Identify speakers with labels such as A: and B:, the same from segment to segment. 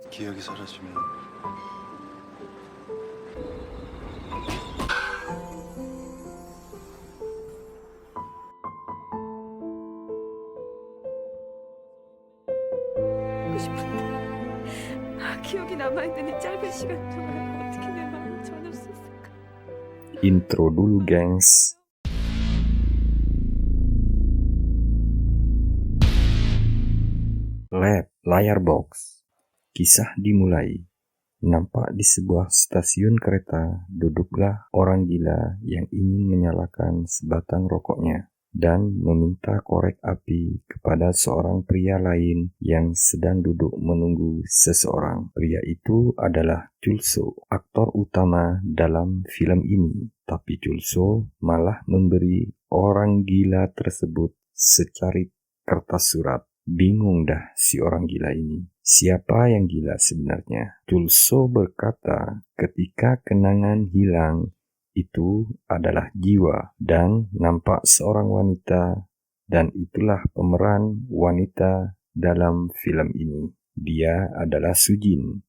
A: 기억이 사라지면
B: 하고 싶은데 기억이 남아있는 이 짧은 시간 동안 어떻게 내 마음을 전할 수 있을까?
C: Intro dulu, gengs. Lab Layar Box. Kisah dimulai. Nampak di sebuah stasiun kereta, duduklah orang gila yang ingin menyalakan sebatang rokoknya dan meminta korek api kepada seorang pria lain yang sedang duduk menunggu seseorang. Pria itu adalah Chulso, aktor utama dalam film ini. Tapi Chulso malah memberi orang gila tersebut secarik kertas surat. Bingung dah si orang gila ini. Siapa yang gila sebenarnya? Chulso berkata ketika kenangan hilang itu adalah jiwa dan nampak seorang wanita, dan itulah pemeran wanita dalam film ini. Dia adalah Sujin.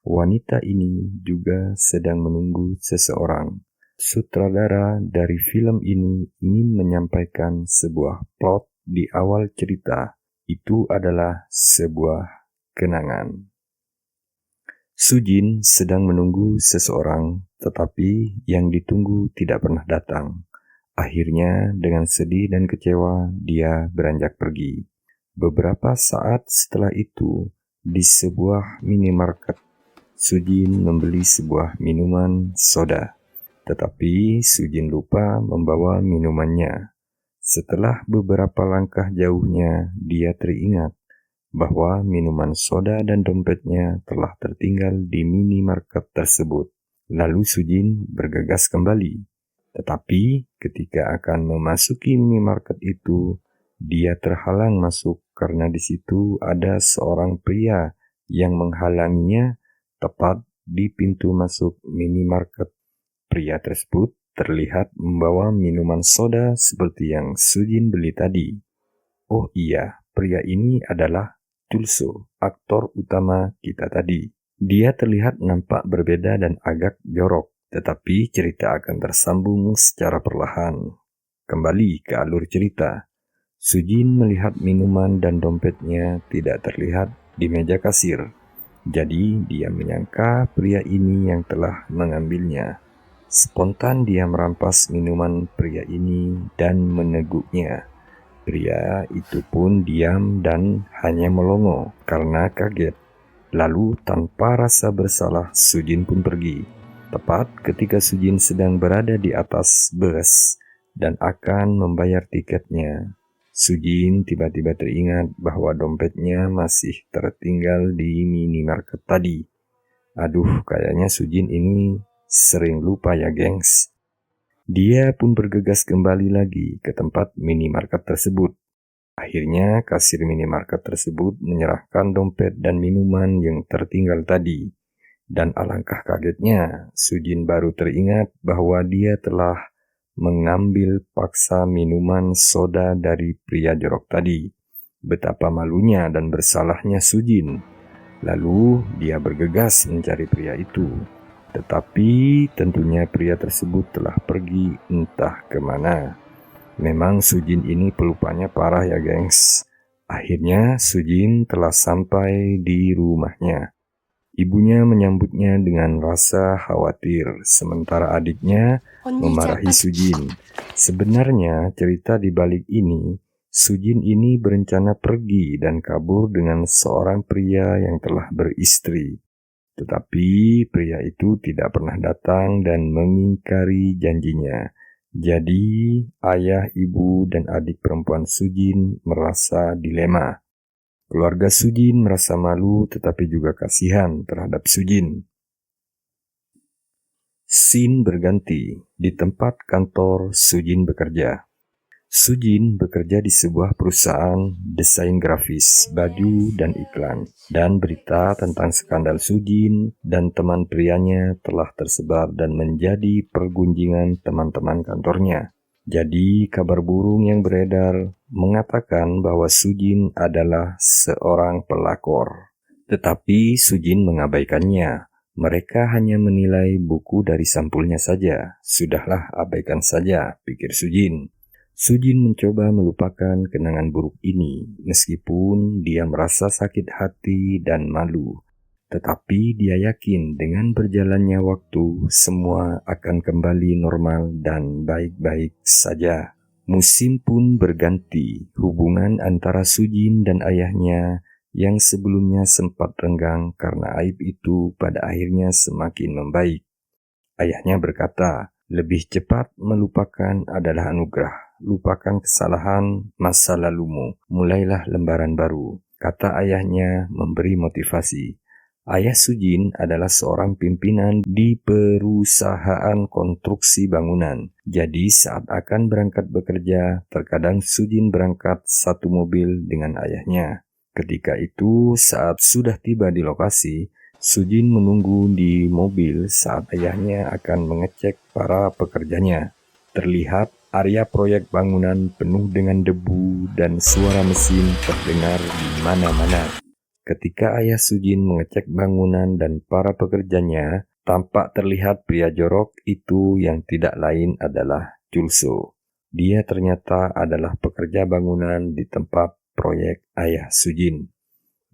C: Wanita ini juga sedang menunggu seseorang. Sutradara dari film ini ingin menyampaikan sebuah plot di awal cerita. Itu adalah sebuah kenangan. Sujin sedang menunggu seseorang, tetapi yang ditunggu tidak pernah datang. Akhirnya, dengan sedih dan kecewa, dia beranjak pergi. Beberapa saat setelah itu, di sebuah minimarket, Sujin membeli sebuah minuman soda. Tetapi Sujin lupa membawa minumannya. Setelah beberapa langkah jauhnya, dia teringat bahwa minuman soda dan dompetnya telah tertinggal di minimarket tersebut. Lalu Sujin bergegas kembali. Tetapi ketika akan memasuki minimarket itu, dia terhalang masuk karena di situ ada seorang pria yang menghalanginya tepat di pintu masuk minimarket. Pria tersebut terlihat membawa minuman soda seperti yang Sujin beli tadi. Oh iya, pria ini adalah Chulso, aktor utama kita tadi. Dia terlihat nampak berbeda dan agak jorok, tetapi cerita akan tersambung secara perlahan. Kembali ke alur cerita. Sujin melihat minuman dan dompetnya tidak terlihat di meja kasir. Jadi dia menyangka pria ini yang telah mengambilnya. Spontan dia merampas minuman pria ini dan meneguknya. Pria itu pun diam dan hanya melongo karena kaget. Lalu tanpa rasa bersalah, Sujin pun pergi. Tepat ketika Sujin sedang berada di atas bus dan akan membayar tiketnya, Sujin tiba-tiba teringat bahwa dompetnya masih tertinggal di minimarket tadi. Aduh, kayaknya Sujin ini sering lupa ya, gengs. Dia pun bergegas kembali lagi ke tempat minimarket tersebut. Akhirnya kasir minimarket tersebut menyerahkan dompet dan minuman yang tertinggal tadi. Dan alangkah kagetnya, Sujin baru teringat bahwa dia telah mengambil paksa minuman soda dari pria jorok tadi. Betapa malunya dan bersalahnya Sujin. Lalu dia bergegas mencari pria itu. Tetapi tentunya pria tersebut telah pergi entah kemana. Memang Sujin ini pelupanya parah ya, gengs. Akhirnya Sujin telah sampai di rumahnya. Ibunya menyambutnya dengan rasa khawatir, sementara adiknya memarahi Sujin. Sebenarnya cerita di balik ini, Sujin ini berencana pergi dan kabur dengan seorang pria yang telah beristri. Tetapi pria itu tidak pernah datang dan mengingkari janjinya. Jadi ayah, ibu, dan adik perempuan Sujin merasa dilema. Keluarga Sujin merasa malu tetapi juga kasihan terhadap Sujin. Scene berganti di tempat kantor Sujin bekerja. Sujin bekerja di sebuah perusahaan desain grafis, baju, dan iklan. Dan berita tentang skandal Sujin dan teman prianya telah tersebar dan menjadi pergunjingan teman-teman kantornya. Jadi kabar burung yang beredar mengatakan bahwa Sujin adalah seorang pelakor. Tetapi Sujin mengabaikannya. Mereka hanya menilai buku dari sampulnya saja. Sudahlah, abaikan saja, pikir Sujin. Sujin mencoba melupakan kenangan buruk ini, meskipun dia merasa sakit hati dan malu. Tetapi dia yakin dengan berjalannya waktu, semua akan kembali normal dan baik-baik saja. Musim pun berganti. Hubungan antara Sujin dan ayahnya yang sebelumnya sempat renggang karena aib itu pada akhirnya semakin membaik. Ayahnya berkata, lebih cepat melupakan adalah anugerah. Lupakan kesalahan masa lalumu, mulailah lembaran baru, kata ayahnya memberi motivasi. Ayah Sujin adalah seorang pimpinan di perusahaan konstruksi bangunan. Jadi saat akan berangkat bekerja, terkadang Sujin berangkat satu mobil dengan ayahnya. Ketika itu, saat sudah tiba di lokasi, Sujin menunggu di mobil saat ayahnya akan mengecek para pekerjanya. Terlihat area proyek bangunan penuh dengan debu dan suara mesin terdengar di mana-mana. Ketika ayah Sujin mengecek bangunan dan para pekerjanya, tampak terlihat pria jorok itu yang tidak lain adalah Chulso. Dia ternyata adalah pekerja bangunan di tempat proyek ayah Sujin.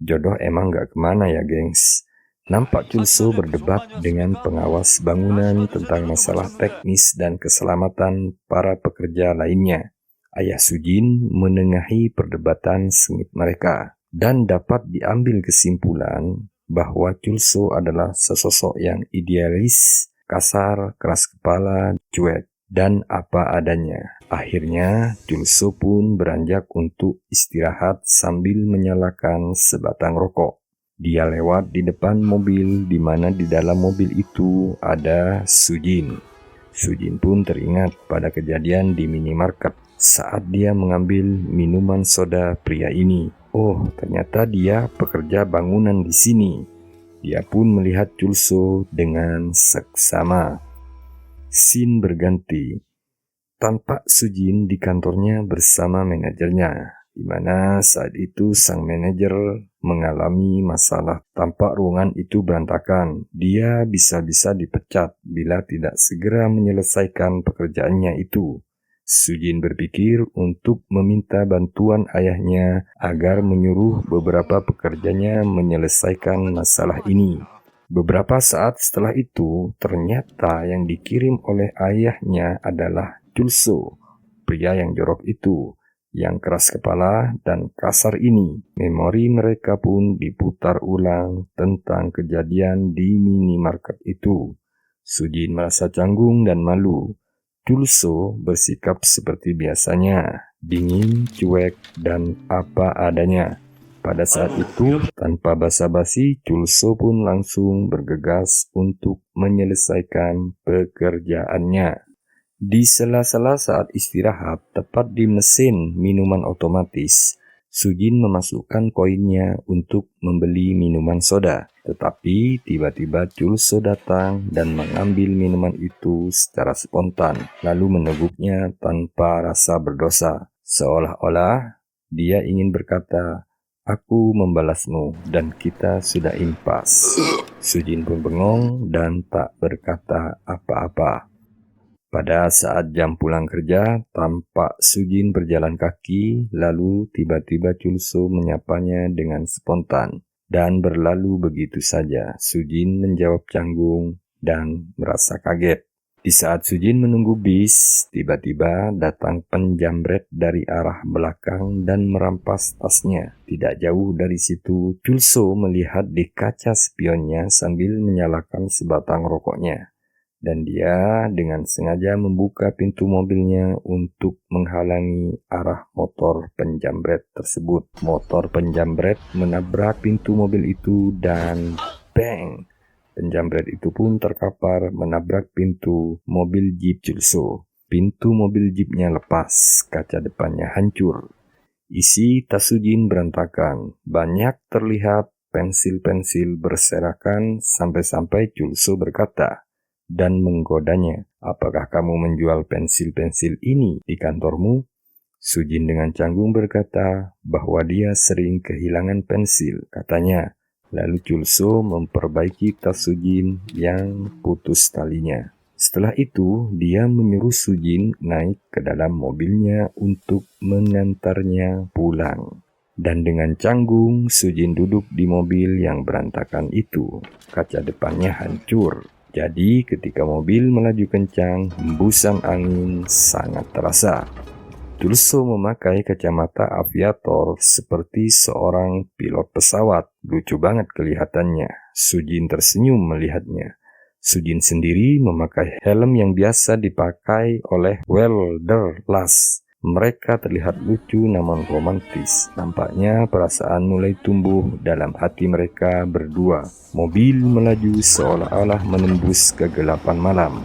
C: Jodoh emang gak kemana ya, gengs. Nampak Chulso berdebat dengan pengawas bangunan tentang masalah teknis dan keselamatan para pekerja lainnya. Ayah Sujin menengahi perdebatan sengit mereka. Dan dapat diambil kesimpulan bahwa Chulso adalah sesosok yang idealis, kasar, keras kepala, cuek, dan apa adanya. Akhirnya, Chulso pun beranjak untuk istirahat sambil menyalakan sebatang rokok. Dia lewat di depan mobil di mana di dalam mobil itu ada Sujin. Sujin pun teringat pada kejadian di minimarket saat dia mengambil minuman soda pria ini. Oh, ternyata dia pekerja bangunan di sini. Dia pun melihat Chulso dengan seksama. Scene berganti. Tampak Sujin di kantornya bersama manajernya, di mana saat itu sang manajer mengalami masalah. Tampak ruangan itu berantakan. Dia bisa-bisa dipecat bila tidak segera menyelesaikan pekerjaannya itu. Sujin berpikir untuk meminta bantuan ayahnya agar menyuruh beberapa pekerjanya menyelesaikan masalah ini. Beberapa saat setelah itu, ternyata yang dikirim oleh ayahnya adalah Chulso, pria yang jorok itu, yang keras kepala dan kasar ini. Memori mereka pun diputar ulang tentang kejadian di minimarket itu. Sujin merasa canggung dan malu. Chulso bersikap seperti biasanya, dingin, cuek, dan apa adanya. Pada saat itu, tanpa basa-basi, Chulso pun langsung bergegas untuk menyelesaikan pekerjaannya. Di sela-sela saat istirahat, tepat di mesin minuman otomatis, Sujin memasukkan koinnya untuk membeli minuman soda. Tetapi tiba-tiba Chulso datang dan mengambil minuman itu secara spontan, lalu meneguknya tanpa rasa berdosa. Seolah-olah dia ingin berkata, "Aku membalasmu dan kita sudah impas." Sujin pun bengong dan tak berkata apa-apa. Pada saat jam pulang kerja, tampak Sujin berjalan kaki, lalu tiba-tiba Chulso menyapanya dengan spontan. Dan berlalu begitu saja. Sujin menjawab canggung dan merasa kaget. Di saat Sujin menunggu bis, tiba-tiba datang penjamret dari arah belakang dan merampas tasnya. Tidak jauh dari situ, Chulso melihat di kaca spionnya sambil menyalakan sebatang rokoknya. Dan dia dengan sengaja membuka pintu mobilnya untuk menghalangi arah motor penjamret tersebut. Motor penjamret menabrak pintu mobil itu dan bang! Penjamret itu pun terkapar menabrak pintu mobil Jeep Chulso. Pintu mobil Jeepnya lepas, kaca depannya hancur. Isi tas Sujin berantakan. Banyak terlihat pensil-pensil berserakan sampai-sampai Chulso berkata dan menggodanya, "Apakah kamu menjual pensil-pensil ini di kantormu?" Sujin dengan canggung berkata bahwa dia sering kehilangan pensil, katanya. Lalu Chulso memperbaiki tas Sujin yang putus talinya. Setelah itu, dia menyuruh Sujin naik ke dalam mobilnya untuk mengantarnya pulang. Dan dengan canggung, Sujin duduk di mobil yang berantakan itu. Kaca depannya hancur. Jadi ketika mobil melaju kencang, hembusan angin sangat terasa. Chulso memakai kacamata aviator seperti seorang pilot pesawat. Lucu banget kelihatannya. Sujin tersenyum melihatnya. Sujin sendiri memakai helm yang biasa dipakai oleh welder las. Mereka terlihat lucu namun romantis. Nampaknya perasaan mulai tumbuh dalam hati mereka berdua. Mobil melaju seolah-olah menembus kegelapan malam.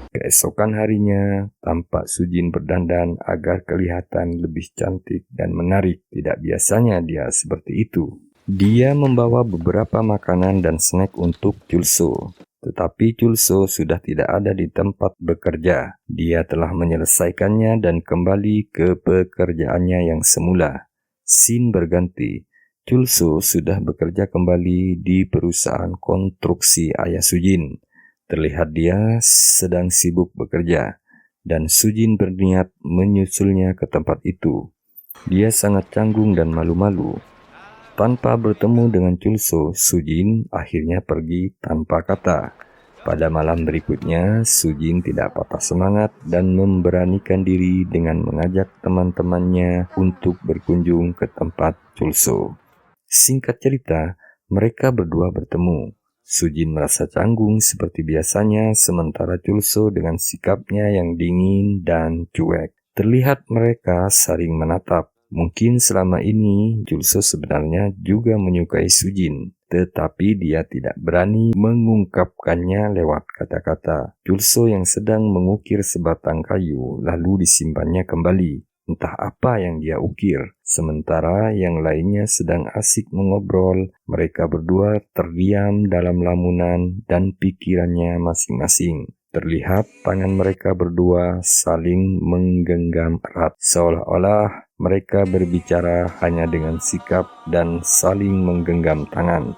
C: Keesokan harinya, tampak Sujin berdandan agar kelihatan lebih cantik dan menarik. Tidak biasanya dia seperti itu. Dia membawa beberapa makanan dan snack untuk Chulso. Tetapi Chulso sudah tidak ada di tempat bekerja. Dia telah menyelesaikannya dan kembali ke pekerjaannya yang semula. Scene berganti. Chulso sudah bekerja kembali di perusahaan konstruksi ayah Sujin. Terlihat dia sedang sibuk bekerja, dan Sujin berniat menyusulnya ke tempat itu. Dia sangat canggung dan malu-malu. Tanpa bertemu dengan Chulso, Sujin akhirnya pergi tanpa kata. Pada malam berikutnya, Sujin tidak patah semangat dan memberanikan diri dengan mengajak teman-temannya untuk berkunjung ke tempat Chulso. Singkat cerita, mereka berdua bertemu. Sujin merasa canggung seperti biasanya, sementara Chulso dengan sikapnya yang dingin dan cuek. Terlihat mereka saling menatap. Mungkin selama ini Chulso sebenarnya juga menyukai Sujin, tetapi dia tidak berani mengungkapkannya lewat kata-kata. Chulso yang sedang mengukir sebatang kayu lalu disimpannya kembali. Entah apa yang dia ukir. Sementara yang lainnya sedang asik mengobrol, mereka berdua terdiam dalam lamunan dan pikirannya masing-masing. Terlihat tangan mereka berdua saling menggenggam erat, seolah-olah mereka berbicara hanya dengan sikap dan saling menggenggam tangan.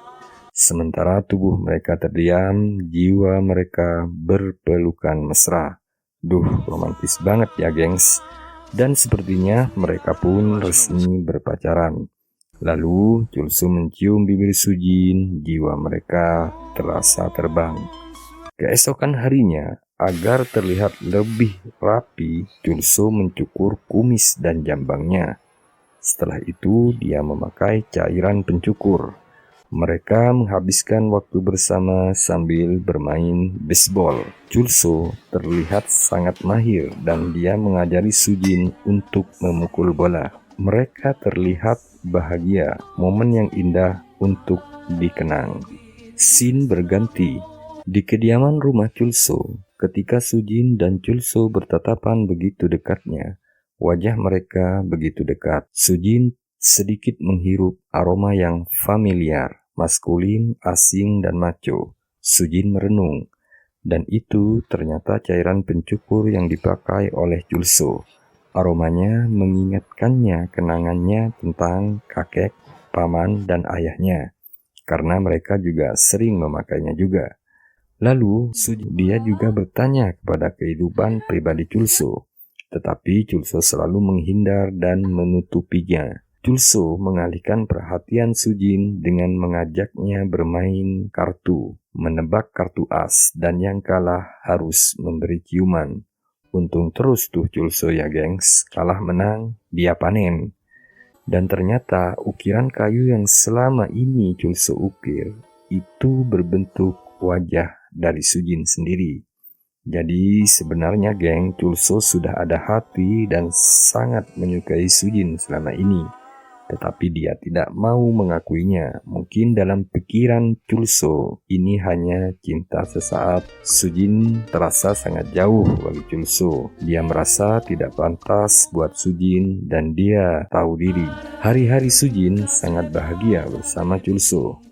C: Sementara tubuh mereka terdiam, jiwa mereka berpelukan mesra. Duh, romantis banget ya, gengs. Dan sepertinya mereka pun resmi berpacaran. Lalu Chulso mencium bibir Sujin, jiwa mereka terasa terbang. Keesokan harinya, agar terlihat lebih rapi, Chulso mencukur kumis dan jambangnya. Setelah itu dia memakai cairan pencukur. Mereka menghabiskan waktu bersama sambil bermain baseball. Chulso terlihat sangat mahir dan dia mengajari Sujin untuk memukul bola. Mereka terlihat bahagia, momen yang indah untuk dikenang. Scene berganti. Di kediaman rumah Chulso, ketika Sujin dan Chulso bertatapan begitu dekatnya, wajah mereka begitu dekat. Sujin sedikit menghirup aroma yang familiar, maskulin, asing, dan macho. Sujin merenung, dan itu ternyata cairan pencukur yang dipakai oleh Chulso. Aromanya mengingatkannya kenangannya tentang kakek, paman, dan ayahnya, karena mereka juga sering memakainya juga. Lalu, dia juga bertanya kepada kehidupan pribadi Chulso, tetapi Chulso selalu menghindar dan menutupinya. Chulso mengalihkan perhatian Sujin dengan mengajaknya bermain kartu, menebak kartu as, dan yang kalah harus memberi ciuman. Untung terus tuh Chulso ya gengs, kalah menang, dia panen. Dan ternyata ukiran kayu yang selama ini Chulso ukir, itu berbentuk wajah dari Sujin sendiri. Jadi sebenarnya geng, Chulso sudah ada hati dan sangat menyukai Sujin selama ini. Tetapi dia tidak mau mengakuinya. Mungkin dalam pikiran Chulso, ini hanya cinta sesaat. Sujin terasa sangat jauh bagi Chulso. Dia merasa tidak pantas buat Sujin dan dia tahu diri. Hari-hari Sujin sangat bahagia bersama Chulso.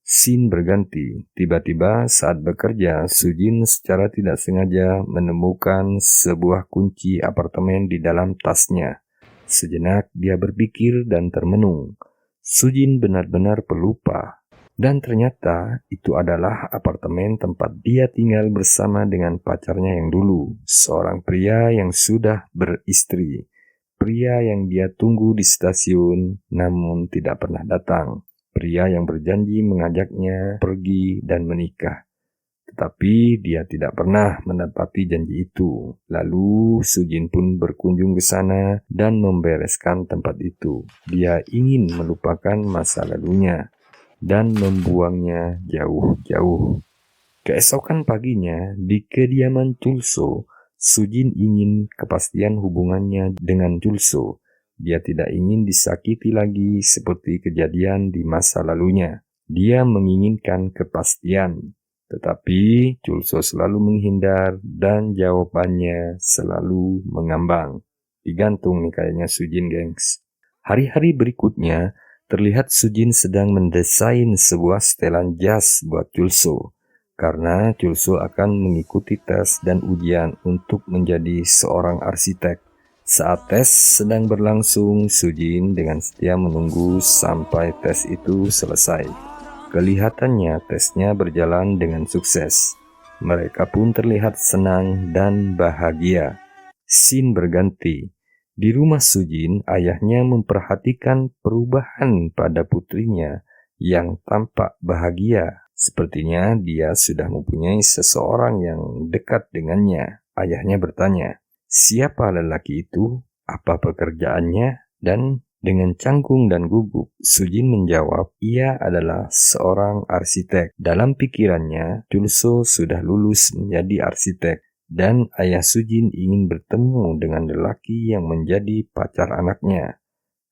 C: Scene berganti. Tiba-tiba saat bekerja, Sujin secara tidak sengaja menemukan sebuah kunci apartemen di dalam tasnya. Sejenak dia berpikir dan termenung. Sujin benar-benar pelupa. Dan ternyata itu adalah apartemen tempat dia tinggal bersama dengan pacarnya yang dulu, seorang pria yang sudah beristri. Pria yang dia tunggu di stasiun namun tidak pernah datang. Pria yang berjanji mengajaknya pergi dan menikah. Tetapi dia tidak pernah menepati janji itu. Lalu Sujin pun berkunjung ke sana dan membereskan tempat itu. Dia ingin melupakan masa lalunya dan membuangnya jauh-jauh. Keesokan paginya, di kediaman Chulso, Sujin ingin kepastian hubungannya dengan Chulso. Dia tidak ingin disakiti lagi seperti kejadian di masa lalunya. Dia menginginkan kepastian. Tetapi Chulso selalu menghindar dan jawabannya selalu mengambang. Digantung nih kayaknya Sujin, gengs. Hari-hari berikutnya, terlihat Sujin sedang mendesain sebuah setelan jas buat Chulso. Karena Chulso akan mengikuti tes dan ujian untuk menjadi seorang arsitek. Saat tes sedang berlangsung, Sujin dengan setia menunggu sampai tes itu selesai. Kelihatannya tesnya berjalan dengan sukses. Mereka pun terlihat senang dan bahagia. Scene berganti. Di rumah Sujin, ayahnya memperhatikan perubahan pada putrinya yang tampak bahagia. Sepertinya dia sudah mempunyai seseorang yang dekat dengannya. Ayahnya bertanya, "Siapa lelaki itu? Apa pekerjaannya?" Dan dengan canggung dan gugup, Sujin menjawab, ia adalah seorang arsitek. Dalam pikirannya, Chulso sudah lulus menjadi arsitek, dan ayah Sujin ingin bertemu dengan lelaki yang menjadi pacar anaknya.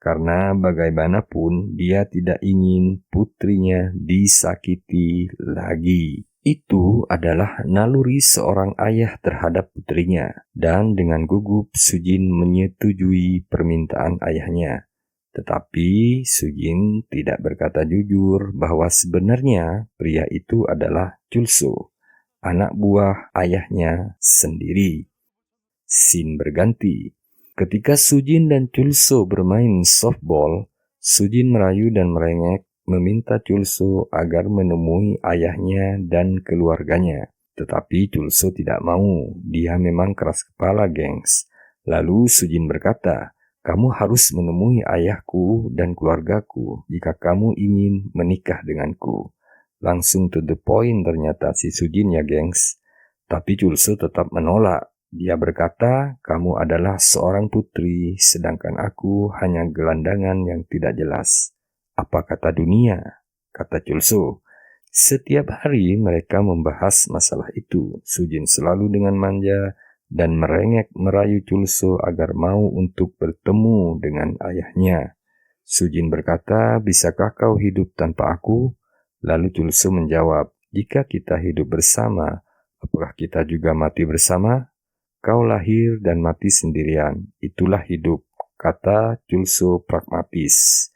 C: Karena bagaimanapun dia tidak ingin putrinya disakiti lagi. Itu adalah naluri seorang ayah terhadap putrinya. Dan dengan gugup Sujin menyetujui permintaan ayahnya. Tetapi Sujin tidak berkata jujur bahwa sebenarnya pria itu adalah Chulso, anak buah ayahnya sendiri. Scene berganti. Ketika Sujin dan Chulso bermain softball, Sujin merayu dan merengek meminta Chulso agar menemui ayahnya dan keluarganya. Tetapi Chulso tidak mau, dia memang keras kepala, gengs. Lalu Sujin berkata, "Kamu harus menemui ayahku dan keluargaku jika kamu ingin menikah denganku." Langsung to the point ternyata si Sujin ya, gengs. Tapi Chulso tetap menolak. Dia berkata, "Kamu adalah seorang putri, sedangkan aku hanya gelandangan yang tidak jelas." "Apa kata dunia?" kata Chulso. Setiap hari mereka membahas masalah itu. Sujin selalu dengan manja dan merengek merayu Chulso agar mau untuk bertemu dengan ayahnya. Sujin berkata, "Bisakah kau hidup tanpa aku?" Lalu Chulso menjawab, "Jika kita hidup bersama, apakah kita juga mati bersama? Kau lahir dan mati sendirian, itulah hidup," kata Chulso pragmatis.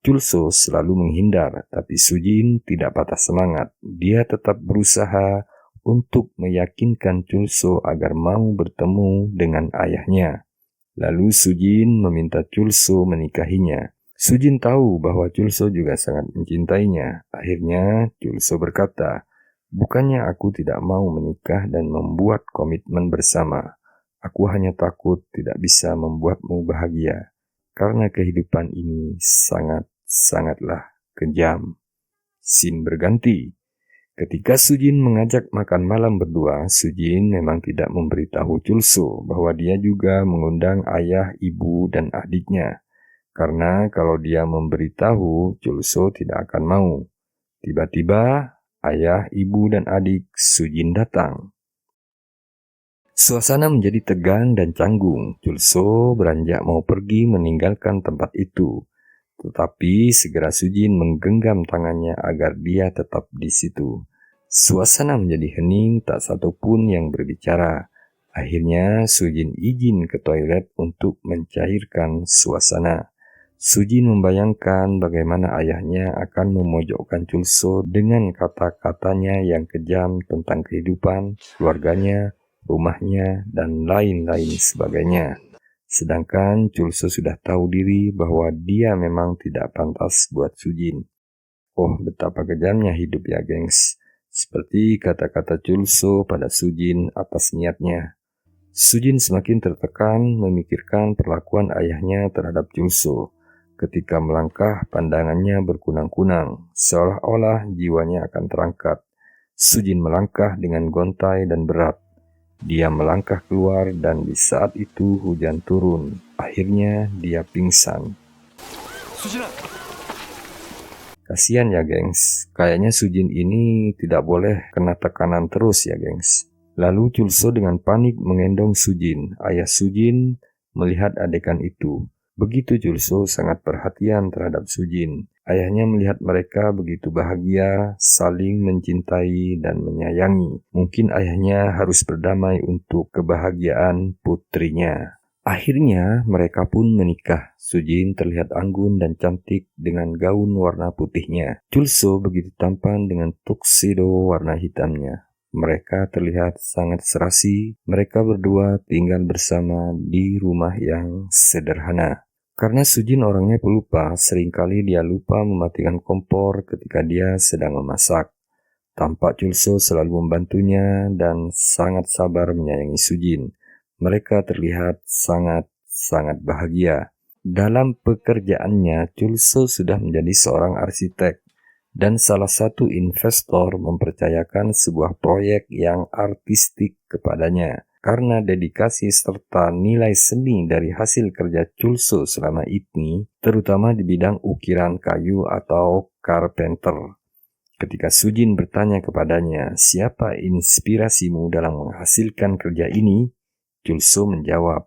C: Chulso selalu menghindar, tapi Sujin tidak patah semangat. Dia tetap berusaha untuk meyakinkan Chulso agar mau bertemu dengan ayahnya. Lalu Sujin meminta Chulso menikahinya. Sujin tahu bahwa Chulso juga sangat mencintainya. Akhirnya Chulso berkata, "Bukannya aku tidak mau menikah dan membuat komitmen bersama. Aku hanya takut tidak bisa membuatmu bahagia. Karena kehidupan ini sangatlah kejam." Scene berganti. Ketika Sujin mengajak makan malam berdua, Sujin memang tidak memberitahu Chulso bahwa dia juga mengundang ayah, ibu, dan adiknya. Karena kalau dia memberitahu, Chulso tidak akan mau. Tiba-tiba, ayah, ibu, dan adik Sujin datang. Suasana menjadi tegang dan canggung. Chulso beranjak mau pergi meninggalkan tempat itu. Tetapi segera Sujin menggenggam tangannya agar dia tetap di situ. Suasana menjadi hening, tak satu pun yang berbicara. Akhirnya Sujin izin ke toilet untuk mencairkan suasana. Sujin membayangkan bagaimana ayahnya akan memojokkan Chulso dengan kata-katanya yang kejam tentang kehidupan, keluarganya, rumahnya, dan lain-lain sebagainya. Sedangkan Chulso sudah tahu diri bahwa dia memang tidak pantas buat Sujin. Oh, betapa kejamnya hidup ya, gengs. Seperti kata-kata Chulso pada Sujin atas niatnya. Sujin semakin tertekan memikirkan perlakuan ayahnya terhadap Chulso. Ketika melangkah, pandangannya berkunang-kunang, seolah-olah jiwanya akan terangkat. Sujin melangkah dengan gontai dan berat. Dia melangkah keluar dan di saat itu hujan turun. Akhirnya dia pingsan.
A: 수진아!
C: Kasian ya, gengs. Kayaknya Sujin ini tidak boleh kena tekanan terus ya, gengs. Lalu Chulso dengan panik menggendong Sujin. Ayah Sujin melihat adegan itu. Begitu Chulso sangat perhatian terhadap Sujin. Ayahnya melihat mereka begitu bahagia, saling mencintai dan menyayangi. Mungkin ayahnya harus berdamai untuk kebahagiaan putrinya. Akhirnya mereka pun menikah. Sujin terlihat anggun dan cantik dengan gaun warna putihnya. Chulso begitu tampan dengan tuxedo warna hitamnya. Mereka terlihat sangat serasi. Mereka berdua tinggal bersama di rumah yang sederhana. Karena Sujin orangnya pelupa, seringkali dia lupa mematikan kompor ketika dia sedang memasak. Tampak Chulso selalu membantunya dan sangat sabar menyayangi Sujin. Mereka terlihat sangat bahagia. Dalam pekerjaannya, Chulso sudah menjadi seorang arsitek dan salah satu investor mempercayakan sebuah proyek yang artistik kepadanya. Karena dedikasi serta nilai seni dari hasil kerja Chulso selama ini, terutama di bidang ukiran kayu atau carpenter. Ketika Sujin bertanya kepadanya, siapa inspirasimu dalam menghasilkan kerja ini? Chulso menjawab,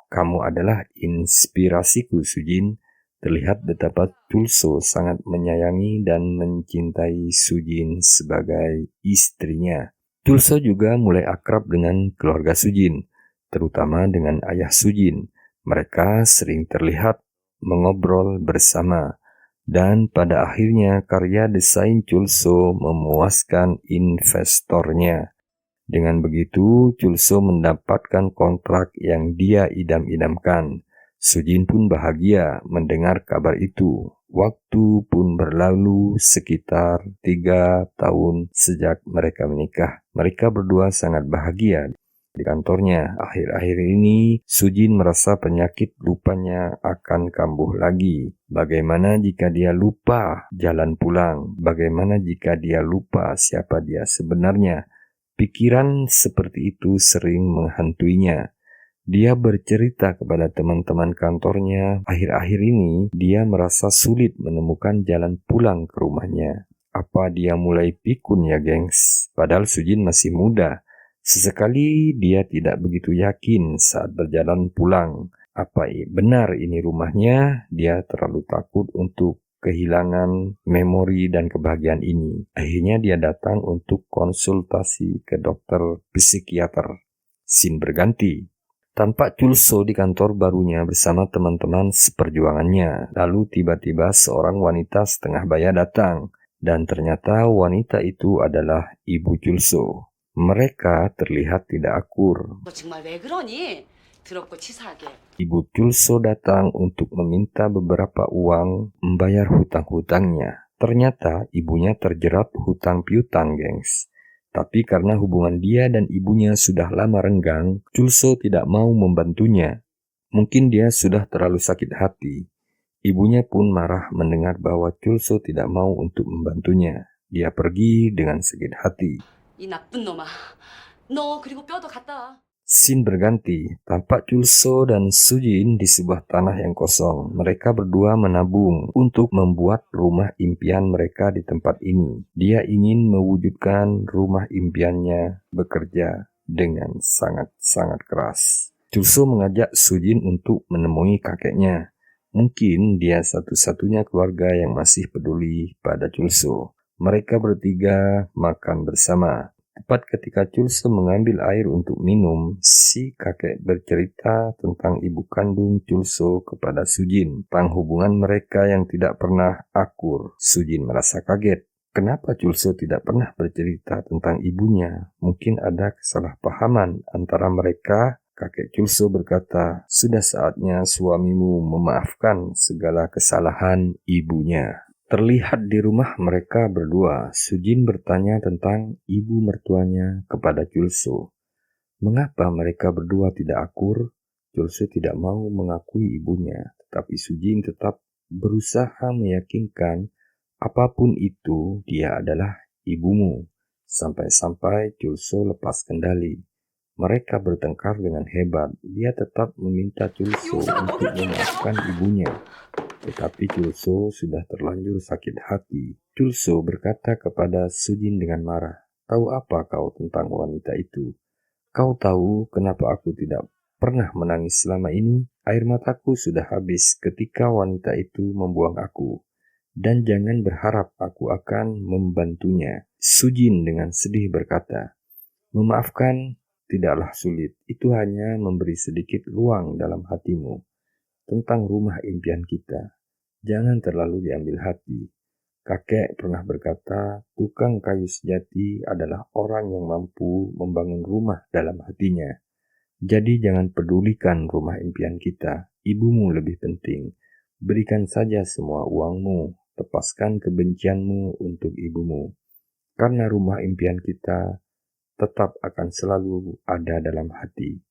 C: kamu adalah inspirasiku, Sujin. Terlihat betapa Chulso sangat menyayangi dan mencintai Sujin sebagai istrinya. Chulso juga mulai akrab dengan keluarga Sujin, terutama dengan ayah Sujin. Mereka sering terlihat mengobrol bersama, dan pada akhirnya karya desain Chulso memuaskan investornya. Dengan begitu, Chulso mendapatkan kontrak yang dia idam-idamkan. Sujin pun bahagia mendengar kabar itu. Waktu pun berlalu sekitar 3 tahun sejak mereka menikah. Mereka berdua sangat bahagia di kantornya. Akhir-akhir ini, Sujin merasa penyakit lupanya akan kambuh lagi. Bagaimana jika dia lupa jalan pulang? Bagaimana jika dia lupa siapa dia sebenarnya? Pikiran seperti itu sering menghantuinya. Dia bercerita kepada teman-teman kantornya, akhir-akhir ini dia merasa sulit menemukan jalan pulang ke rumahnya. Apa dia mulai pikun ya, gengs? Padahal Sujin masih muda. Sesekali dia tidak begitu yakin saat berjalan pulang. Apa benar ini rumahnya? Dia terlalu takut untuk kehilangan memori dan kebahagiaan ini. Akhirnya dia datang untuk konsultasi ke dokter psikiater. Scene berganti. Tampak Chulso di kantor barunya bersama teman-teman seperjuangannya. Lalu tiba-tiba seorang wanita setengah baya datang. Dan ternyata wanita itu adalah ibu Chulso. Mereka terlihat tidak akur.
D: 정말 왜 그러니? 더럽고 치사하게.
C: Ibu Chulso datang untuk meminta beberapa uang membayar hutang-hutangnya. Ternyata ibunya terjerat hutang piutang, gengs. Tapi karena hubungan dia dan ibunya sudah lama renggang, Chulso tidak mau membantunya. Mungkin dia sudah terlalu sakit hati. Ibunya pun marah mendengar bahwa Chulso tidak mau untuk membantunya. Dia pergi dengan sakit hati.
D: 이 나쁜 놈아. 너 그리고 뼈도 갖다 와.
C: Scene berganti, tampak Chulso dan Sujin di sebuah tanah yang kosong. Mereka berdua menabung untuk membuat rumah impian mereka di tempat ini. Dia ingin mewujudkan rumah impiannya bekerja dengan sangat-sangat keras. Chulso mengajak Sujin untuk menemui kakeknya. Mungkin dia satu-satunya keluarga yang masih peduli pada Chulso. Mereka bertiga makan bersama. Tepat ketika Chulso mengambil air untuk minum, si kakek bercerita tentang ibu kandung Chulso kepada Sujin, tentang hubungan mereka yang tidak pernah akur. Sujin merasa kaget. Kenapa Chulso tidak pernah bercerita tentang ibunya? Mungkin ada kesalahpahaman antara mereka Kakek Chulso berkata, sudah saatnya suamimu memaafkan segala kesalahan ibunya. Terlihat di rumah mereka berdua, Sujin bertanya tentang ibu mertuanya kepada Chulso. Mengapa mereka berdua tidak akur? Chulso tidak mau mengakui ibunya, tetapi Sujin tetap berusaha meyakinkan apapun itu dia adalah ibumu. Sampai-sampai Chulso lepas kendali. Mereka bertengkar dengan hebat. Dia tetap meminta Chulso untuk memaafkan ibunya. Tetapi Chulso sudah terlanjur sakit hati. Chulso berkata kepada Sujin dengan marah, "Tahu apa kau tentang wanita itu? Kau tahu kenapa aku tidak pernah menangis selama ini? Air mataku sudah habis ketika wanita itu membuang aku. Dan jangan berharap aku akan membantunya." Sujin dengan sedih berkata, "Memaafkan tidaklah sulit, itu hanya memberi sedikit ruang dalam hatimu. Tentang rumah impian kita, jangan terlalu diambil hati. Kakek pernah berkata, tukang kayu sejati adalah orang yang mampu membangun rumah dalam hatinya. Jadi jangan pedulikan rumah impian kita, ibumu lebih penting. Berikan saja semua uangmu, lepaskan kebencianmu untuk ibumu. Karena rumah impian kita tetap akan selalu ada dalam hati."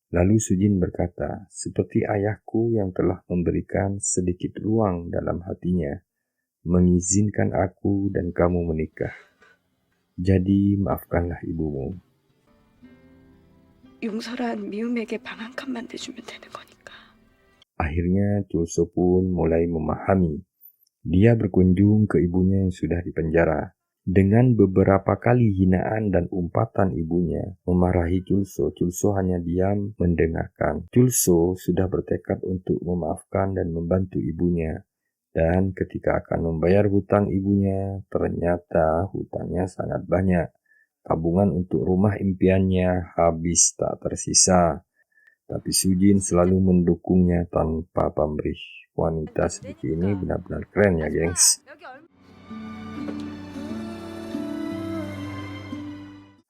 C: Lalu Sujin berkata, "Seperti ayahku yang telah memberikan sedikit ruang dalam hatinya, mengizinkan aku dan kamu menikah. Jadi maafkanlah ibumu."
B: 용서란 미움에게 방 한 칸만 내주면 되는 거니까.
C: Akhirnya Chulso pun mulai memahami. Dia berkunjung ke ibunya yang sudah dipenjara. Dengan beberapa kali hinaan dan umpatan ibunya memarahi Chulso, Chulso hanya diam mendengarkan. Chulso sudah bertekad untuk memaafkan dan membantu ibunya. Dan ketika akan membayar hutang ibunya, ternyata hutangnya sangat banyak. Tabungan untuk rumah impiannya habis tak tersisa. Tapi Sujin selalu mendukungnya tanpa pamrih. Wanita seperti ini benar-benar keren ya, gengs.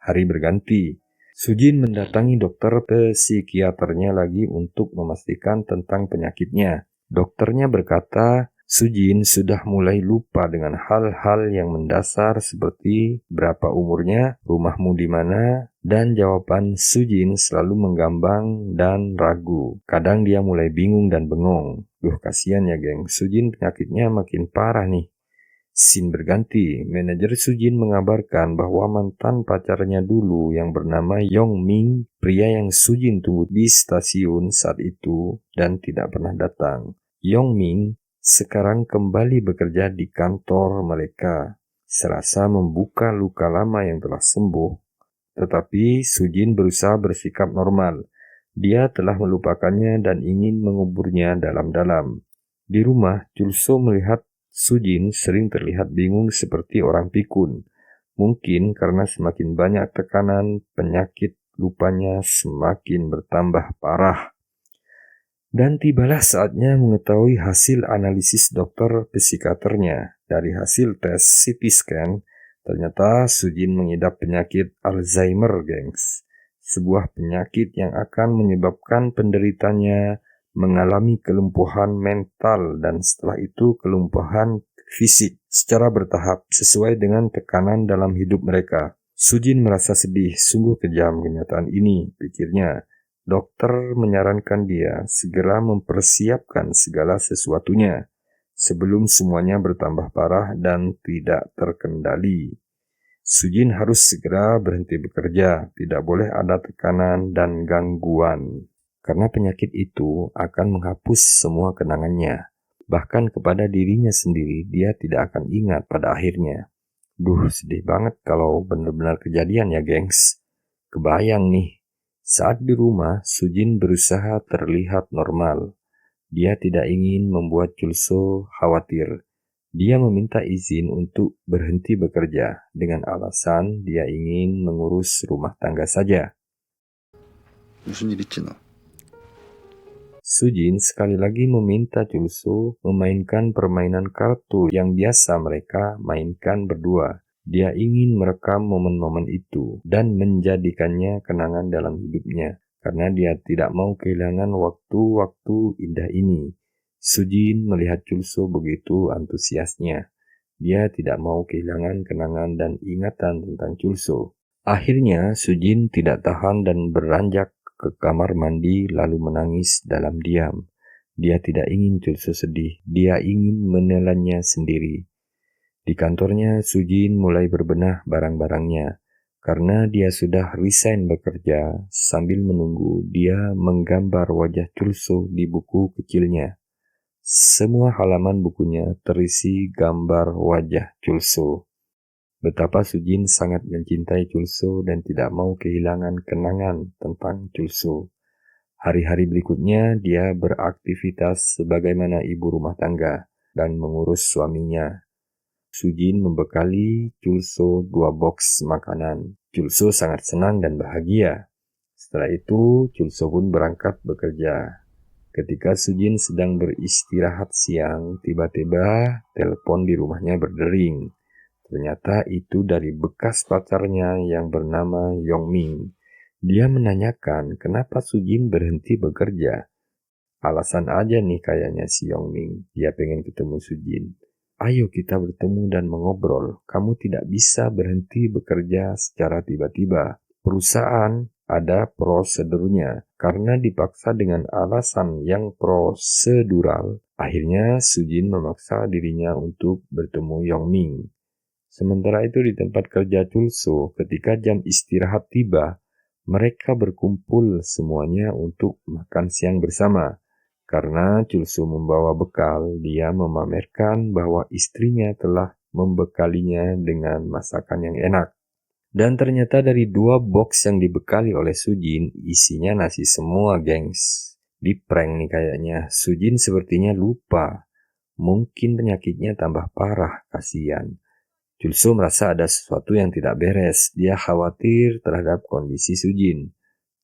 C: Hari berganti. Sujin mendatangi dokter psikiaternya lagi untuk memastikan tentang penyakitnya. Dokternya berkata, Sujin sudah mulai lupa dengan hal-hal yang mendasar seperti berapa umurnya, rumahmu di mana, dan jawaban Sujin selalu menggambang dan ragu. Kadang dia mulai bingung dan bengong. Kasihan ya geng, Sujin penyakitnya makin parah nih. Scene berganti, manajer Sujin mengabarkan bahwa mantan pacarnya dulu yang bernama Yong Ming, pria yang Sujin tunggu di stasiun saat itu dan tidak pernah datang. Yong Ming sekarang kembali bekerja di kantor mereka, serasa membuka luka lama yang telah sembuh. Tetapi Sujin berusaha bersikap normal. Dia telah melupakannya dan ingin menguburnya dalam-dalam. Di rumah, Chulso melihat Sujin sering terlihat bingung seperti orang pikun. Mungkin karena semakin banyak tekanan, penyakit lupanya semakin bertambah parah. Dan tibalah saatnya mengetahui hasil analisis dokter psikiaternya. Dari hasil tes CT scan, ternyata Sujin mengidap penyakit Alzheimer, gengs. Sebuah penyakit yang akan menyebabkan penderitanya mengalami kelumpuhan mental dan setelah itu kelumpuhan fisik secara bertahap sesuai dengan tekanan dalam hidup mereka. Sujin merasa sedih, sungguh kejam kenyataan ini, pikirnya. Dokter menyarankan dia segera mempersiapkan segala sesuatunya sebelum semuanya bertambah parah dan tidak terkendali. Sujin harus segera berhenti bekerja, tidak boleh ada tekanan dan gangguan. Karena penyakit itu akan menghapus semua kenangannya. Bahkan kepada dirinya sendiri, dia tidak akan ingat pada akhirnya. Sedih banget kalau benar-benar kejadian ya, gengs. Kebayang nih, saat di rumah, Sujin berusaha terlihat normal. Dia tidak ingin membuat Chulso khawatir. Dia meminta izin untuk berhenti bekerja dengan alasan dia ingin mengurus rumah tangga saja.
A: 무슨 일 있지 너?
C: Sujin sekali lagi meminta Chulso memainkan permainan kartu yang biasa mereka mainkan berdua. Dia ingin merekam momen-momen itu dan menjadikannya kenangan dalam hidupnya. karena dia tidak mau kehilangan waktu-waktu indah ini. Sujin melihat Chulso begitu antusiasnya. Dia tidak mau kehilangan kenangan dan ingatan tentang Chulso. Akhirnya Sujin tidak tahan dan beranjak ke kamar mandi lalu menangis dalam diam. Dia tidak ingin Chulso sedih, dia ingin menelannya sendiri. Di kantornya, Sujin mulai berbenah barang-barangnya. Karena dia sudah resign bekerja, sambil menunggu dia menggambar wajah Chulso di buku kecilnya. Semua halaman bukunya terisi gambar wajah Chulso. Betapa Sujin sangat mencintai Chulso dan tidak mau kehilangan kenangan tentang Chulso. Hari-hari berikutnya dia beraktivitas sebagaimana ibu rumah tangga dan mengurus suaminya. Sujin membekali Chulso 2 box makanan. Chulso sangat senang dan bahagia. Setelah itu, Chulso pun berangkat bekerja. Ketika Sujin sedang beristirahat siang, tiba-tiba telepon di rumahnya berdering. Ternyata itu dari bekas pacarnya yang bernama Yongming. Dia menanyakan kenapa Sujin berhenti bekerja. Alasan aja nih kayaknya si Yongming. Dia pengen ketemu Sujin. Ayo kita bertemu dan mengobrol. Kamu tidak bisa berhenti bekerja secara tiba-tiba. Perusahaan ada prosedurnya. Karena dipaksa dengan alasan yang prosedural, akhirnya Sujin memaksa dirinya untuk bertemu Yongming. Sementara itu di tempat kerja Chulso, ketika jam istirahat tiba, mereka berkumpul semuanya untuk makan siang bersama. Karena Chulso membawa bekal, dia memamerkan bahwa istrinya telah membekalinya dengan masakan yang enak. Dan ternyata dari 2 box yang dibekali oleh Sujin, isinya nasi semua, gengs. Di prank nih kayaknya. Sujin sepertinya lupa. Mungkin penyakitnya tambah parah, kasihan. Chulso merasa ada sesuatu yang tidak beres. Dia khawatir terhadap kondisi Sujin.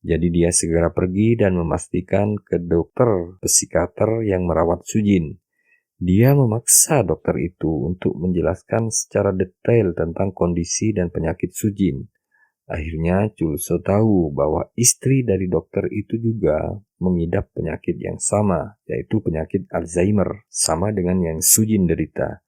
C: Jadi dia segera pergi dan memastikan ke dokter psikiater yang merawat Sujin. Dia memaksa dokter itu untuk menjelaskan secara detail tentang kondisi dan penyakit Sujin. Akhirnya Chulso tahu bahwa istri dari dokter itu juga mengidap penyakit yang sama, yaitu penyakit Alzheimer, sama dengan yang Sujin derita.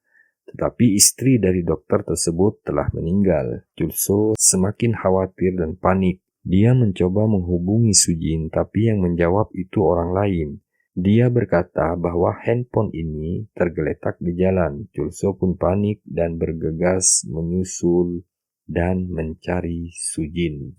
C: Tetapi istri dari dokter tersebut telah meninggal. Chulso semakin khawatir dan panik. Dia mencoba menghubungi Sujin, tapi yang menjawab itu orang lain. Dia berkata bahwa handphone ini tergeletak di jalan. Chulso pun panik dan bergegas menyusul dan mencari Sujin.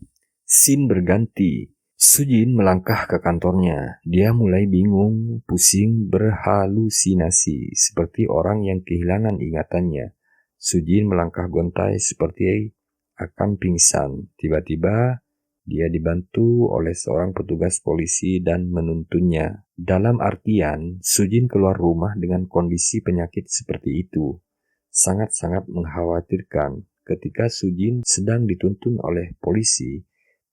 C: Scene berganti. Sujin melangkah ke kantornya. Dia mulai bingung, pusing, berhalusinasi, seperti orang yang kehilangan ingatannya. Sujin melangkah gontai seperti akan pingsan. Tiba-tiba, dia dibantu oleh seorang petugas polisi dan menuntunnya. Dalam artian, Sujin keluar rumah dengan kondisi penyakit seperti itu. Sangat-sangat mengkhawatirkan. Ketika Sujin sedang dituntun oleh polisi,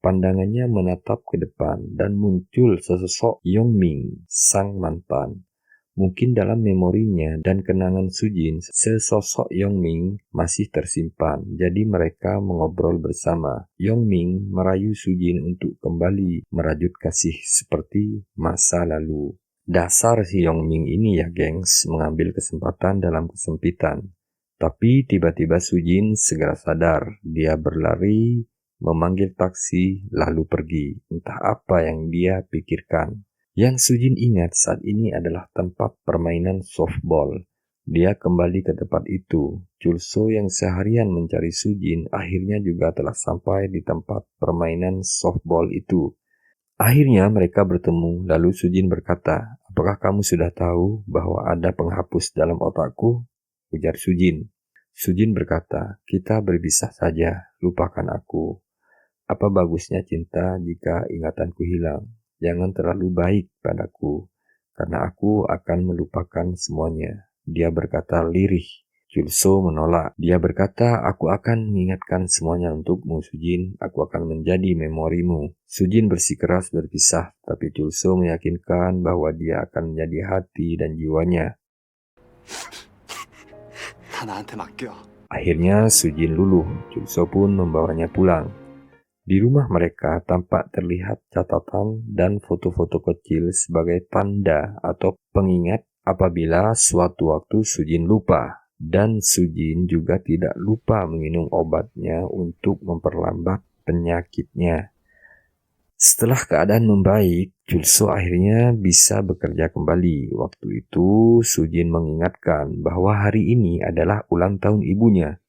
C: pandangannya menatap ke depan dan muncul sesosok Yongming, sang mantan. Mungkin dalam memorinya dan kenangan Sujin, sesosok Yongming masih tersimpan. Jadi mereka mengobrol bersama. Yongming merayu Sujin untuk kembali merajut kasih seperti masa lalu. Dasar si Yongming ini ya gengs, mengambil kesempatan dalam kesempitan. Tapi tiba-tiba Sujin segera sadar. Dia berlari, memanggil taksi, lalu pergi. Entah apa yang dia pikirkan. Yang Sujin ingat saat ini adalah tempat permainan softball. Dia kembali ke tempat itu. Chulso yang seharian mencari Sujin akhirnya juga telah sampai di tempat permainan softball itu. Akhirnya mereka bertemu, lalu Sujin berkata, "Apakah kamu sudah tahu bahwa ada penghapus dalam otakku?" Ujar Sujin. Sujin berkata, "Kita berpisah saja, lupakan aku. Apa bagusnya cinta jika ingatanku hilang? Jangan terlalu baik padaku, karena aku akan melupakan semuanya." Dia berkata lirih. Chulso menolak. Dia berkata, "Aku akan mengingatkan semuanya untukmu, Sujin. Aku akan menjadi memorimu." Sujin bersikeras berpisah, tapi Chulso meyakinkan bahwa dia akan menjadi hati dan jiwanya. Akhirnya Sujin luluh. Chulso pun membawanya pulang. Di rumah mereka tampak terlihat catatan dan foto-foto kecil sebagai tanda atau pengingat apabila suatu waktu Sujin lupa. Dan Sujin juga tidak lupa meminum obatnya untuk memperlambat penyakitnya. Setelah keadaan membaik, Chulso akhirnya bisa bekerja kembali. Waktu itu Sujin mengingatkan bahwa hari ini adalah ulang tahun ibunya.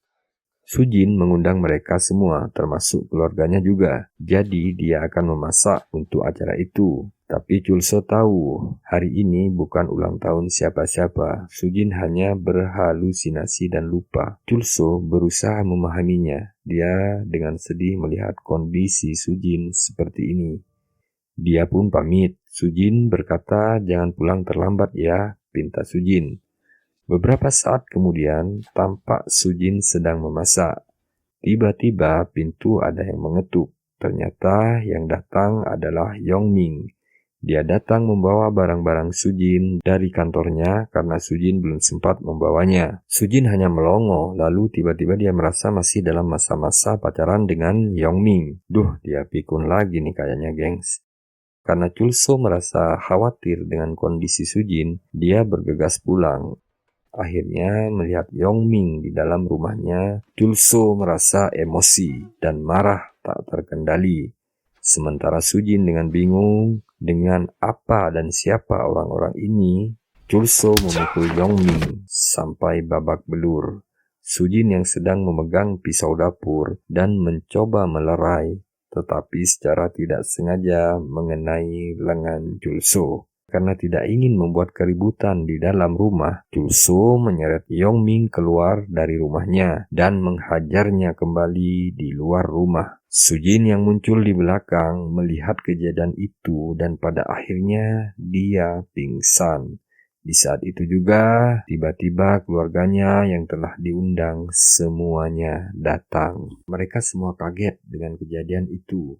C: Sujin mengundang mereka semua, termasuk keluarganya juga. Jadi dia akan memasak untuk acara itu. Tapi Chulso tahu, hari ini bukan ulang tahun siapa-siapa. Sujin hanya berhalusinasi dan lupa. Chulso berusaha memahaminya. Dia dengan sedih melihat kondisi Sujin seperti ini. Dia pun pamit. Sujin berkata, "Jangan pulang terlambat ya," pinta Sujin. Beberapa saat kemudian, tampak Sujin sedang memasak. Tiba-tiba pintu ada yang mengetuk. Ternyata yang datang adalah Yongming. Dia datang membawa barang-barang Sujin dari kantornya karena Sujin belum sempat membawanya. Sujin hanya melongo, lalu tiba-tiba dia merasa masih dalam masa-masa pacaran dengan Yongming. Duh, dia pikun lagi nih kayaknya, gengs. Karena Chulso merasa khawatir dengan kondisi Sujin, dia bergegas pulang. Akhirnya melihat Yongming di dalam rumahnya, Chulso merasa emosi dan marah tak terkendali. Sementara Sujin dengan bingung dengan apa dan siapa orang-orang ini, Chulso memukul Yongming sampai babak belur. Sujin yang sedang memegang pisau dapur dan mencoba melerai, tetapi secara tidak sengaja mengenai lengan Chulso. Karena tidak ingin membuat keributan di dalam rumah, Chulso menyeret Yongming keluar dari rumahnya dan menghajarnya kembali di luar rumah. Sujin yang muncul di belakang melihat kejadian itu dan pada akhirnya dia pingsan. Di saat itu juga, tiba-tiba keluarganya yang telah diundang semuanya datang. Mereka semua kaget dengan kejadian itu.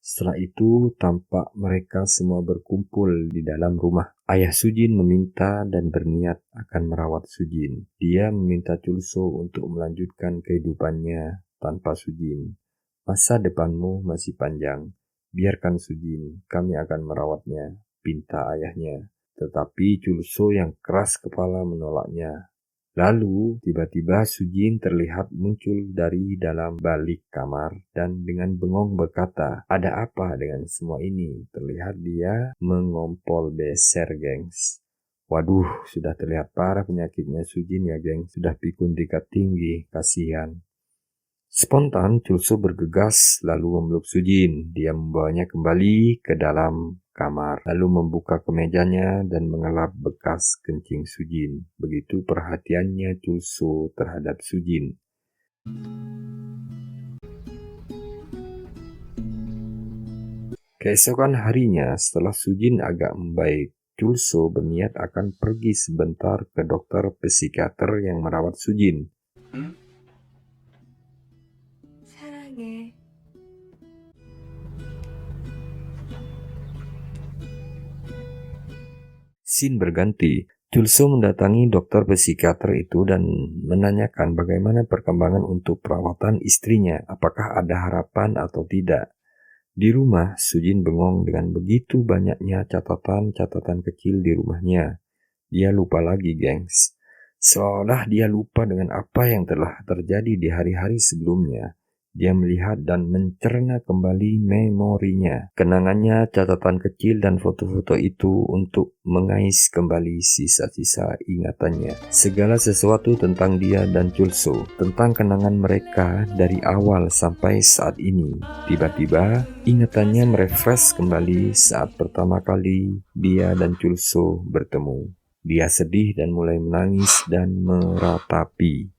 C: Setelah itu, tampak mereka semua berkumpul di dalam rumah. Ayah Sujin meminta dan berniat akan merawat Sujin. Dia meminta Chulso untuk melanjutkan kehidupannya tanpa Sujin. Masa depanmu masih panjang. Biarkan Sujin, kami akan merawatnya, pinta ayahnya. Tetapi Chulso yang keras kepala menolaknya. Lalu, tiba-tiba Sujin terlihat muncul dari dalam balik kamar dan dengan bengong berkata, "Ada apa dengan semua ini?" Terlihat dia mengompol beser, gengs. Waduh, sudah terlihat parah penyakitnya Sujin ya, gengs. Sudah pikun tingkat tinggi, kasihan. Spontan, Chulso bergegas lalu memeluk Sujin. Dia membawanya kembali ke dalam kamar, lalu membuka kemejanya dan mengelap bekas kencing Sujin. Begitu perhatiannya Chulso terhadap Sujin. Keesokan harinya, setelah Sujin agak membaik, Chulso berniat akan pergi sebentar ke dokter psikiater yang merawat Sujin.
B: 사랑해.
C: Scene berganti. Chulso mendatangi dokter psikiater itu dan menanyakan bagaimana perkembangan untuk perawatan istrinya, apakah ada harapan atau tidak. Di rumah, Sujin bengong dengan begitu banyaknya catatan-catatan kecil di rumahnya. Dia lupa lagi, gengs. Seolah dia lupa dengan apa yang telah terjadi di hari-hari sebelumnya. Dia melihat dan mencerna kembali memorinya, kenangannya, catatan kecil dan foto-foto itu untuk mengais kembali sisa-sisa ingatannya. Segala sesuatu tentang dia dan Chulso, tentang kenangan mereka dari awal sampai saat ini. Tiba-tiba, ingatannya merefresh kembali saat pertama kali dia dan Chulso bertemu. Dia sedih dan mulai menangis dan meratapi.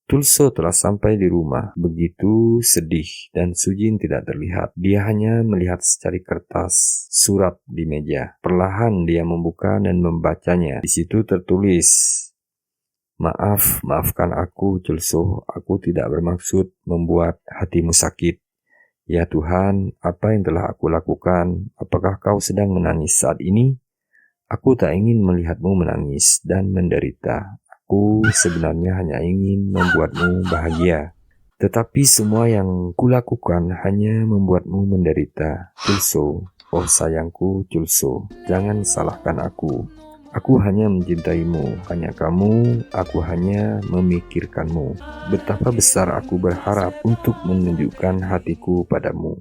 C: Chulso telah sampai di rumah, begitu sedih dan Sujin tidak terlihat. Dia hanya melihat secari kertas surat di meja. Perlahan dia membuka dan membacanya. Di situ tertulis, maafkan aku Chulso, aku tidak bermaksud membuat hatimu sakit. Ya Tuhan, apa yang telah aku lakukan? Apakah kau sedang menangis saat ini? Aku tak ingin melihatmu menangis dan menderita. Aku Aku sebenarnya hanya ingin membuatmu bahagia. Tetapi semua yang kulakukan hanya membuatmu menderita. Chulso, oh sayangku Chulso, jangan salahkan aku. Aku hanya mencintaimu, hanya kamu, aku hanya memikirkanmu. Betapa besar aku berharap untuk menunjukkan hatiku padamu.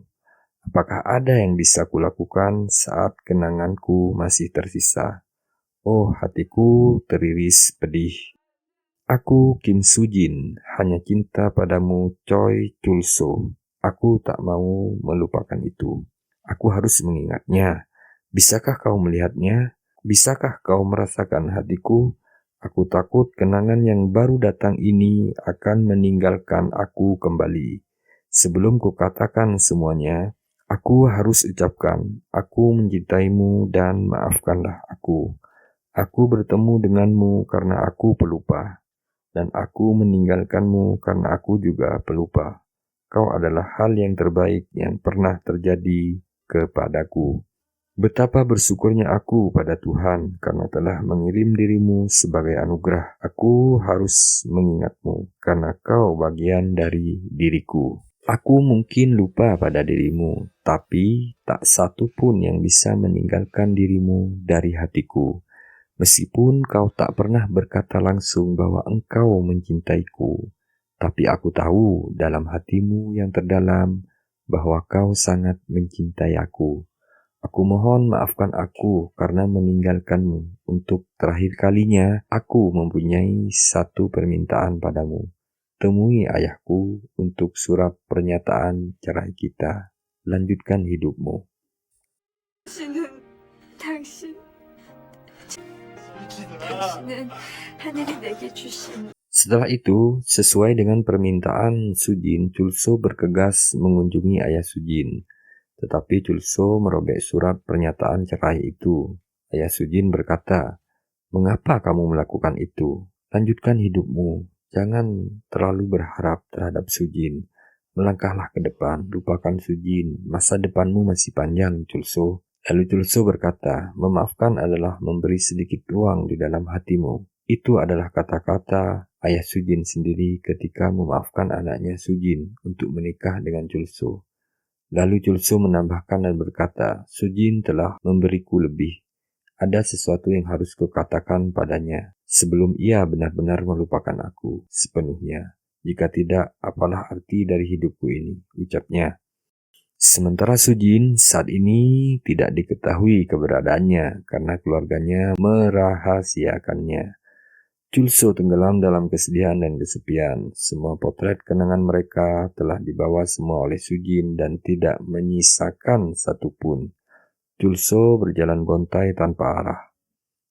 C: Apakah ada yang bisa kulakukan saat kenanganku masih tersisa? Oh, hatiku teriris pedih. Aku Kim Sujin, hanya cinta padamu Choi Chulso. Aku tak mau melupakan itu. Aku harus mengingatnya. Bisakah kau melihatnya? Bisakah kau merasakan hatiku? Aku takut kenangan yang baru datang ini akan meninggalkan aku kembali. Sebelum kukatakan semuanya, aku harus ucapkan, aku mencintaimu dan maafkanlah aku. Aku bertemu denganmu karena aku pelupa. Dan aku meninggalkanmu karena aku juga pelupa. Kau adalah hal yang terbaik yang pernah terjadi kepadaku. Betapa bersyukurnya aku pada Tuhan karena telah mengirim dirimu sebagai anugerah. Aku harus mengingatmu karena kau bagian dari diriku. Aku mungkin lupa pada dirimu, tapi tak satu pun yang bisa meninggalkan dirimu dari hatiku. Meskipun kau tak pernah berkata langsung bahwa engkau mencintaiku, tapi aku tahu dalam hatimu yang terdalam bahwa kau sangat mencintai aku. Aku mohon maafkan aku karena meninggalkanmu. Untuk terakhir kalinya, aku mempunyai satu permintaan padamu. Temui ayahku untuk surat pernyataan cerai kita. Lanjutkan hidupmu.
B: 당신은 하늘이 내게 주신
C: Setelah itu, sesuai dengan permintaan Sujin, Chulso bergegas mengunjungi ayah Sujin. Tetapi Chulso merobek surat pernyataan cerai itu. Ayah Sujin berkata, "Mengapa kamu melakukan itu? Lanjutkan hidupmu. Jangan terlalu berharap terhadap Sujin. Melangkahlah ke depan, lupakan Sujin. Masa depanmu masih panjang, Chulso." Lalu Chulso berkata, "Memaafkan adalah memberi sedikit ruang di dalam hatimu." Itu adalah kata-kata ayah Sujin sendiri ketika memaafkan anaknya Sujin untuk menikah dengan Chulso. Lalu Chulso menambahkan dan berkata, "Sujin telah memberiku lebih. Ada sesuatu yang harus kukatakan padanya sebelum ia benar-benar melupakan aku sepenuhnya. Jika tidak, apalah arti dari hidupku ini?" ucapnya. Sementara Sujin saat ini tidak diketahui keberadaannya karena keluarganya merahasiakannya. Chulso tenggelam dalam kesedihan dan kesepian. Semua potret kenangan mereka telah dibawa semua oleh Sujin dan tidak menyisakan satupun. Chulso berjalan gontai tanpa arah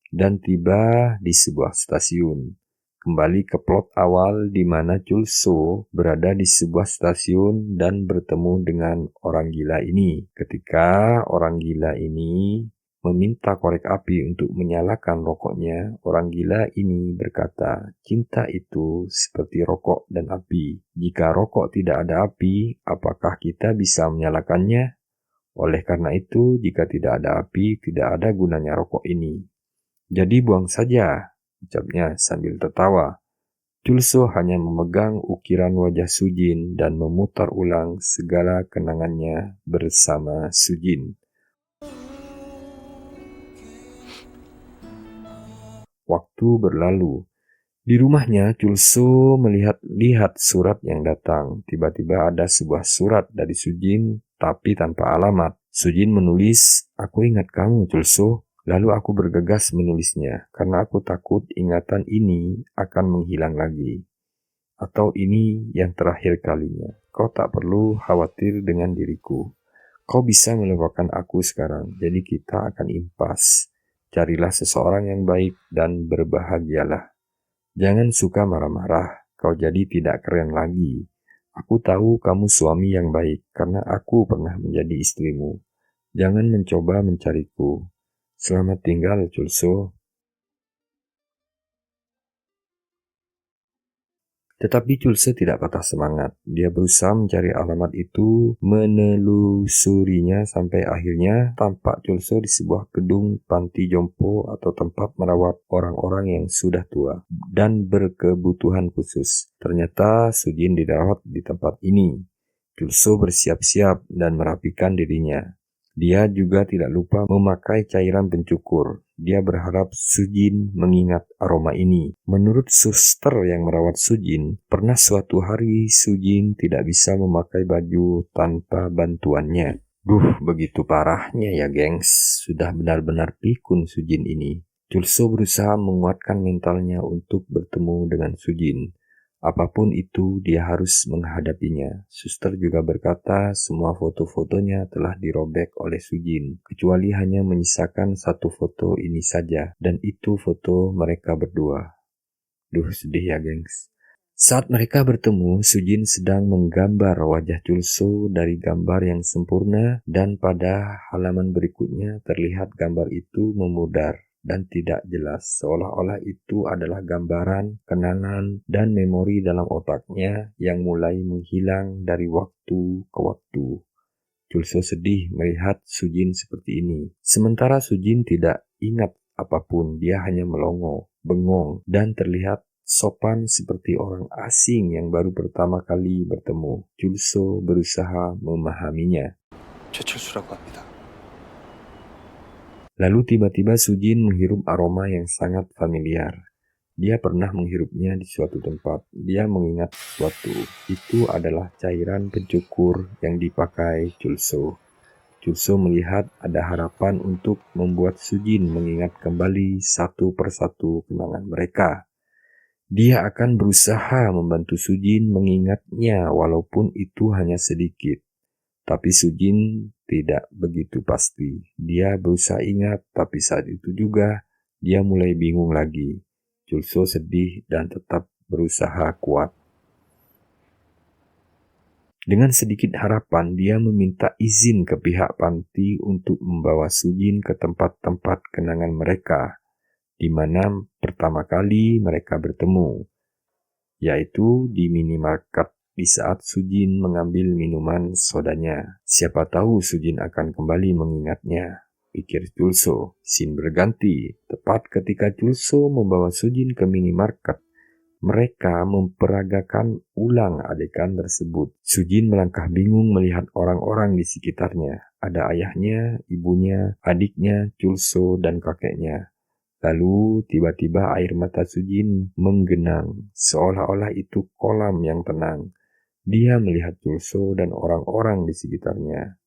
C: dan tiba di sebuah stasiun. Kembali ke plot awal di mana Chulso berada di sebuah stasiun dan bertemu dengan orang gila ini. Ketika orang gila ini meminta korek api untuk menyalakan rokoknya, orang gila ini berkata, "Cinta itu seperti rokok dan api. Jika rokok tidak ada api, apakah kita bisa menyalakannya? Oleh karena itu, jika tidak ada api, tidak ada gunanya rokok ini. Jadi buang saja," ucapnya sambil tertawa. Chulso hanya memegang ukiran wajah Sujin dan memutar ulang segala kenangannya bersama Sujin. Waktu berlalu. Di rumahnya, Chulso melihat surat yang datang. Tiba-tiba ada sebuah surat dari Sujin, tapi tanpa alamat. Sujin menulis, "Aku ingat kamu, Chulso." Lalu aku bergegas menulisnya, karena aku takut ingatan ini akan menghilang lagi. Atau ini yang terakhir kalinya. Kau tak perlu khawatir dengan diriku. Kau bisa melupakan aku sekarang, jadi kita akan impas. Carilah seseorang yang baik dan berbahagialah. Jangan suka marah-marah, kau jadi tidak keren lagi. Aku tahu kamu suami yang baik, karena aku pernah menjadi istrimu. Jangan mencoba mencariku. Selamat tinggal, Chulso. Tetapi Chulse tidak patah semangat. Dia berusaha mencari alamat itu, menelusurinya sampai akhirnya tampak Chulse di sebuah gedung panti jompo atau tempat merawat orang-orang yang sudah tua dan berkebutuhan khusus. Ternyata Sujin dirawat di tempat ini. Chulse bersiap-siap dan merapikan dirinya. Dia juga tidak lupa memakai cairan pencukur. Dia berharap Sujin mengingat aroma ini. Menurut suster yang merawat Sujin, pernah suatu hari Sujin tidak bisa memakai baju tanpa bantuannya. Begitu parahnya ya gengs. Sudah benar-benar pikun Sujin ini. Chulse berusaha menguatkan mentalnya untuk bertemu dengan Sujin. Apapun itu, dia harus menghadapinya. Suster juga berkata semua foto-fotonya telah dirobek oleh Sujin, kecuali hanya menyisakan satu foto ini saja, dan itu foto mereka berdua. Sedih ya gengs. Saat mereka bertemu, Sujin sedang menggambar wajah Chulse dari gambar yang sempurna, dan pada halaman berikutnya terlihat gambar itu memudar dan tidak jelas, seolah-olah itu adalah gambaran, kenangan, dan memori dalam otaknya yang mulai menghilang dari waktu ke waktu. Chulse sedih melihat Sujin seperti ini. Sementara Sujin tidak ingat apapun, dia hanya melongo, bengong, dan terlihat sopan seperti orang asing yang baru pertama kali bertemu. Chulse berusaha memahaminya.
A: 최철수라고 합니다.
C: Lalu tiba-tiba Sujin menghirup aroma yang sangat familiar. Dia pernah menghirupnya di suatu tempat. Dia mengingat sesuatu. Itu adalah cairan pencukur yang dipakai Chulse. Chulse melihat ada harapan untuk membuat Sujin mengingat kembali satu persatu kenangan mereka. Dia akan berusaha membantu Sujin mengingatnya walaupun itu hanya sedikit. Tapi Sujin tidak begitu pasti. Dia berusaha ingat, tapi saat itu juga dia mulai bingung lagi. Chulse sedih dan tetap berusaha kuat. Dengan sedikit harapan, dia meminta izin ke pihak panti untuk membawa Sujin ke tempat-tempat kenangan mereka, di mana pertama kali mereka bertemu, yaitu di minimarket. Di saat Sujin mengambil minuman sodanya, siapa tahu Sujin akan kembali mengingatnya, pikir Chulse. Scene berganti, tepat ketika Chulse membawa Sujin ke minimarket. Mereka memperagakan ulang adegan tersebut. Sujin melangkah bingung melihat orang-orang di sekitarnya. Ada ayahnya, ibunya, adiknya, Chulse, dan kakeknya. Lalu tiba-tiba air mata Sujin menggenang, seolah-olah itu kolam yang tenang. Dia melihat Chulse dan orang-orang di sekitarnya.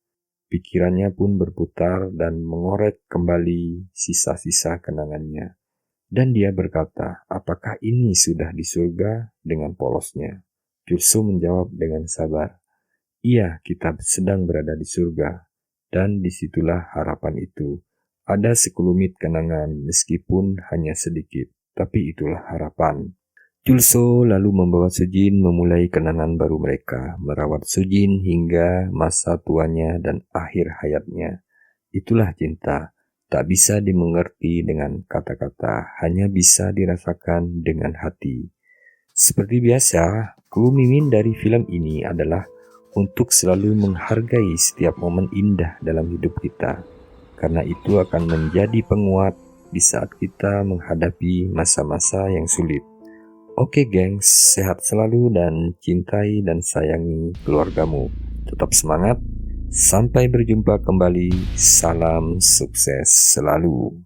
C: Pikirannya pun berputar dan mengorek kembali sisa-sisa kenangannya. Dan dia berkata, apakah ini sudah di surga? Dengan polosnya. Chulse menjawab dengan sabar, iya, kita sedang berada di surga. Dan disitulah harapan itu. Ada sekelumit kenangan meskipun hanya sedikit, tapi itulah harapan. Chulse lalu membawa Sujin memulai kenangan baru mereka, merawat Sujin hingga masa tuanya dan akhir hayatnya. Itulah cinta, tak bisa dimengerti dengan kata-kata, hanya bisa dirasakan dengan hati. Seperti biasa, clue mimin dari film ini adalah untuk selalu menghargai setiap momen indah dalam hidup kita, karena itu akan menjadi penguat di saat kita menghadapi masa-masa yang sulit. Oke gengs, sehat selalu dan cintai dan sayangi keluargamu. Tetap semangat, sampai berjumpa kembali, salam sukses selalu.